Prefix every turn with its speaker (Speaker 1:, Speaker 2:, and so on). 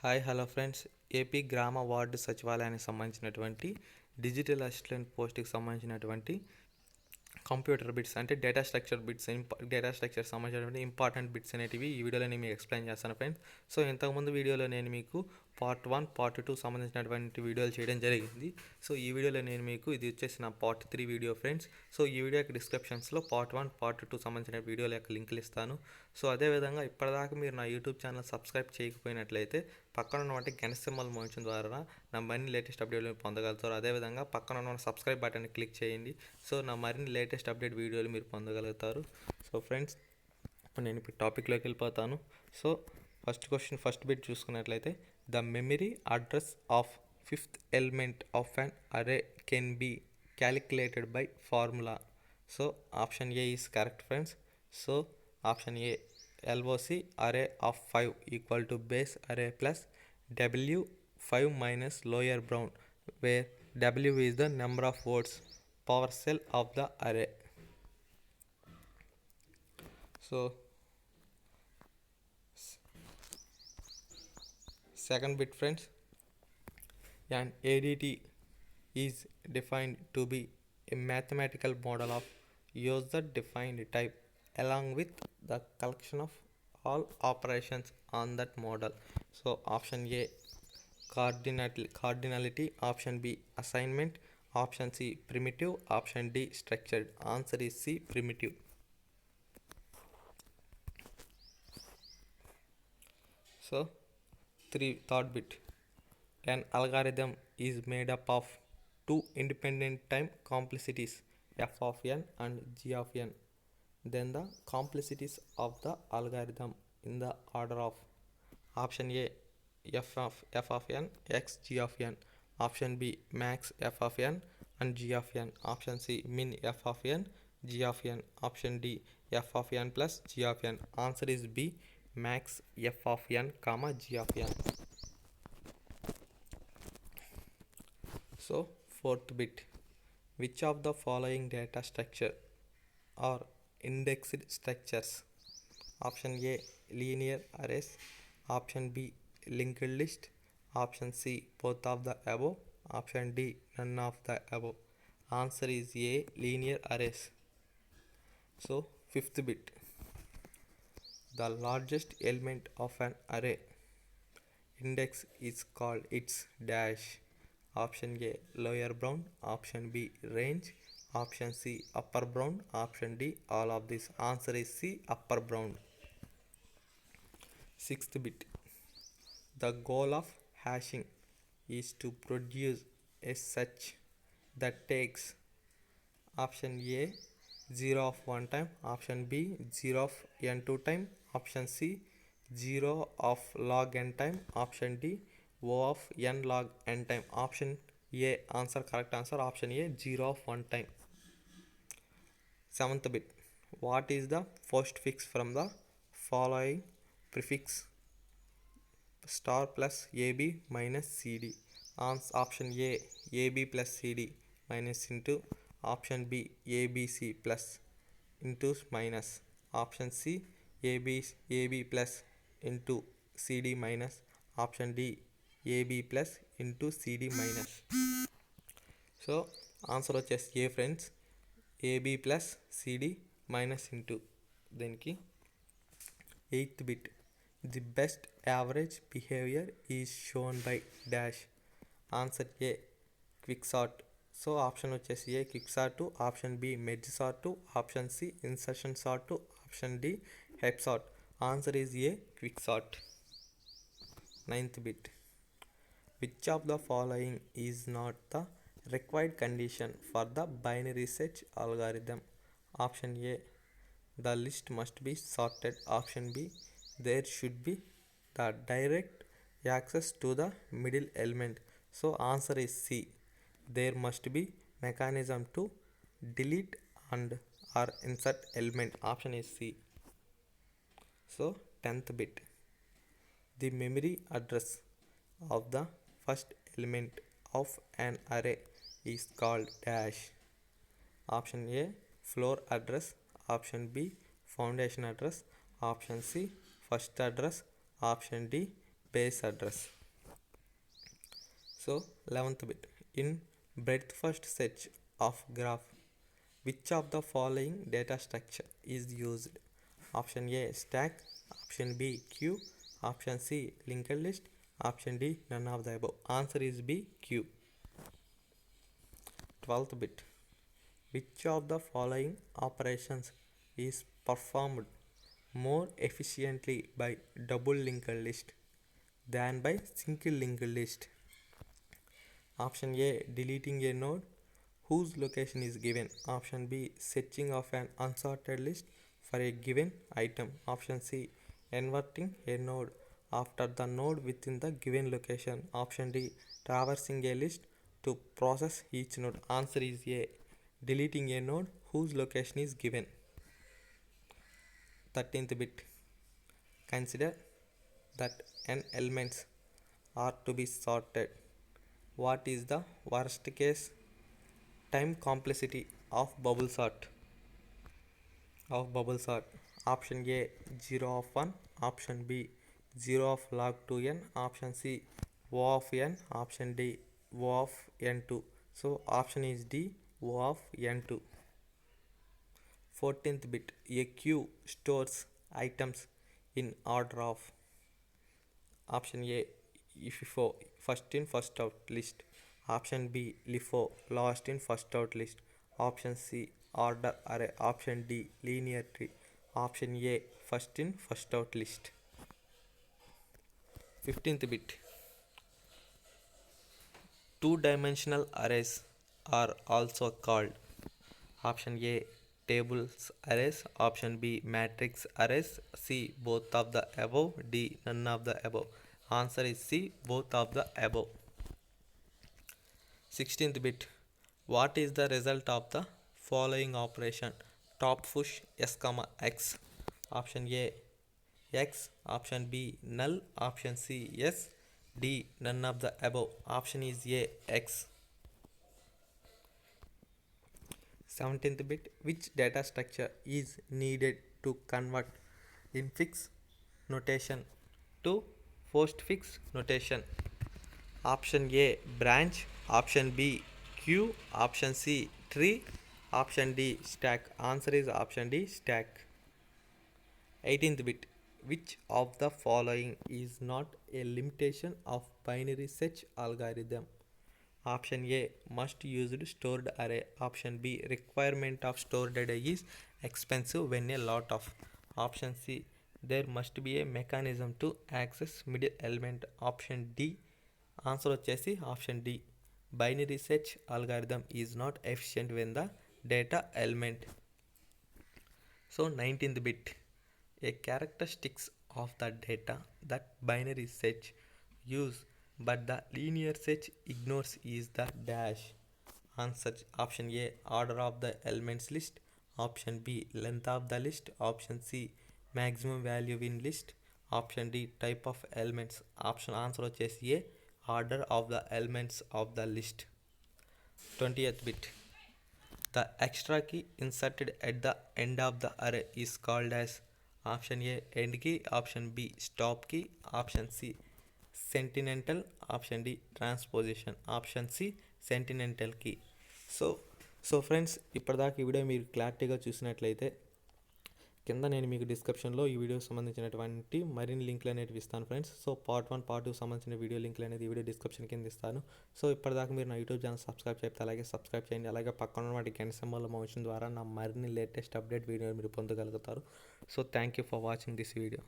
Speaker 1: Hi hello friends. AP గ్రామ ward సచివాలయానికి సంబంధించినటువంటి డిజిటల్ అసిస్టెంట్ పోస్ట్కి సంబంధించినటువంటి కంప్యూటర్ బిట్స్ అంటే డేటా స్ట్రక్చర్ సంబంధించినటువంటి ఇంపార్టెంట్ బిట్స్ అనేటివి ఈ వీడియోలో నేను మీకు ఎక్స్ప్లెయిన్ చేస్తాను ఫ్రెండ్స్. సో ఇంతకుముందు వీడియోలో నేను మీకు పార్ట్ 1 పార్ట్ 2 సంబంధించినటువంటి వీడియోలు చేయడం జరిగింది. సో ఈ వీడియోలో నేను మీకు ఇది వచ్చేసి నా పార్ట్ 3 వీడియో ఫ్రెండ్స్. సో ఈ వీడియో యొక్క డిస్క్రిప్షన్స్లో పార్ట్ 1 పార్ట్ 2 సంబంధించిన వీడియోల యొక్క లింకులు ఇస్తాను. సో అదేవిధంగా ఇప్పటిదాకా మీరు నా యూట్యూబ్ ఛానల్ సబ్స్క్రైబ్ చేయకపోయినట్లయితే పక్కన ఉన్నటువంటి గంట సింబల్ మోయించడం ద్వారా నా మరిన్ని లేటెస్ట్ అప్డేట్లు మీరు పొందగలుగుతారు. అదేవిధంగా పక్కన ఉన్న సబ్స్క్రైబ్ బటన్ని క్లిక్ చేయండి. సో నా మరిన్ని లేటెస్ట్ అప్డేట్ వీడియోలు మీరు పొందగలుగుతారు. సో ఫ్రెండ్స్, ఇప్పుడు నేను ఇప్పుడు టాపిక్లోకి వెళ్ళిపోతాను. సో ఫస్ట్ బిట్ చూసుకున్నట్లయితే the memory address of fifth element of an array can be calculated by formula. So option A is correct friends. So option A LOC array of 5 equal to base array plus W5 minus lower bound, where W is the number of words power cell of the array. So second bit friends, an ADT is defined to be a mathematical model of user defined type along with the collection of all operations on that model. So option A cardinality, option B assignment, option C primitive, option D structured. Answer is C, primitive. So third bit, an algorithm is made up of two independent time complexities f of n and g of n. Then the complexities of the algorithm in the order of option A f of n x g of n, option B max f of n and g of n, option C min f of n g of n, option D f of n plus g of n. Answer is B, max f of n comma g of n. So fourth bit, which of the following data structure are indexed structures? Option A linear arrays, option B linked list, option C both of the above, option D none of the above. Answer is A, linear arrays. So fifth bit, the largest element of an array index is called its dash. Option A lower bound, option B range, option C upper bound, option D all of this. Answer is C, upper bound. Sixth bit, the goal of hashing is to produce a search that takes option A 0 of 1 time, option B 0 of n 2 time, option C 0 of log n time, option D O of n log n time. Option A answer, correct answer option A 0 of 1 time. Seventh bit, what is the postfix from the following prefix star plus AB minus CD? Option A AB plus CD minus into, option B ABC plus into minus, option C AB plus into CD minus, option D AB plus into CD minus. So answer వచ్చేసి A friends, AB plus CD minus into దీనికి. Eighth bit, the best average behaviour is shown by dash. Answer A quick sort. So option వచ్చేసి A quick sort, option B merge sort, option C insertion sort, option D heap sort. Answer is A quick sort. Ninth bit, which of the following is not the required condition for the binary search algorithm? Option A, the list must be sorted, option B, there should be the direct access to the middle element. So answer is C, there must be mechanism to delete and or insert element. Option is C. So 10th bit, the memory address of the first element of an array is called dash. Option A floor address, option B foundation address, option C first address, option D base address. So 11th bit, in breadth first search of graph, which of the following data structure is used? Option A stack, option B queue, option C linked list, option D none of the above. Answer is B queue. 12th bit, which of the following operations is performed more efficiently by double linked list than by single linked list? Option A deleting a node whose location is given. Option B searching of an unsorted list for a given item. Option C inverting a node after the node within the given location. Option D traversing a list to process each node. Answer is A deleting a node whose location is given. 13th bit, consider that n elements are to be sorted. What is the worst case time complexity of bubble sort? Option A 0 of 1, option B 0 of log 2n, option C O of n, option D O of n2. So option is D O of n2. 14th bit, a queue stores items in order of. Option A FIFO first in first out list, option B LIFO last in first out list, option C order array, option D linear tree, option A first in first out list. 15th bit, two-dimensional arrays are also called. Option A tables arrays, option B matrix arrays, C both of the above, D none of the above. Answer is C both of the above. 16th bit, what is the result of the following operation? Top push s comma x. Option A x, option B null, option C yes, D none of the above. Option is A x. 17th bit, which data structure is needed to convert infix notation to postfix notation? Option A branch, option B queue, option C tree, option D stack. Answer is option D stack. 18th bit, which of the following is not a limitation of binary search algorithm? Option A must used stored array, option B requirement of stored array is expensive when a lot of, option C there must be a mechanism to access middle element, option D. Answer వచ్చేసి option D binary search algorithm is not efficient when the data element. So 19th bit, a characteristics of the data that binary search use but the linear search ignores is the dash. Answer option A order of the elements list, option B length of the list, option C maximum value in list, option D type of elements. Option answer వచ్చేసి A order of the elements of the list. 20th bit, the extra key inserted at the end of the array is called as. Option A end key, option B stop key, option C sentinel, option D transposition, option C sentinel key. So friends ఇప్పటిదాకా ఈ video మీరు క్లారిటీగా చూసినట్లయితే కింద నేను మీకు డిస్క్రిప్షన్లో ఈ వీడియోకి సంబంధించినటువంటి మరిన్ని లింక్లు అనేవి ఇస్తాను ఫ్రెండ్స్. సో పార్ట్ 1 పార్ట్ 2 సంబంధించిన వీడియో లింక్లు అనేది ఈ వీడియో డిస్క్రిప్షన్ కింద ఇస్తాను. సో ఇప్పటిదాకా మీరు నా యూట్యూబ్ ఛానల్ సబ్స్క్రైబ్ చేస్తే అలాగే సబ్స్క్రైబ్ చేయండి. అలాగే పక్కన ఉన్నటువంటి గంట సింబల్ మోషన్ ద్వారా నా మరిన్ని లేటెస్ట్ అప్డేట్ వీడియో మీరు పొందగలుగుతారు. So thank you for watching this video.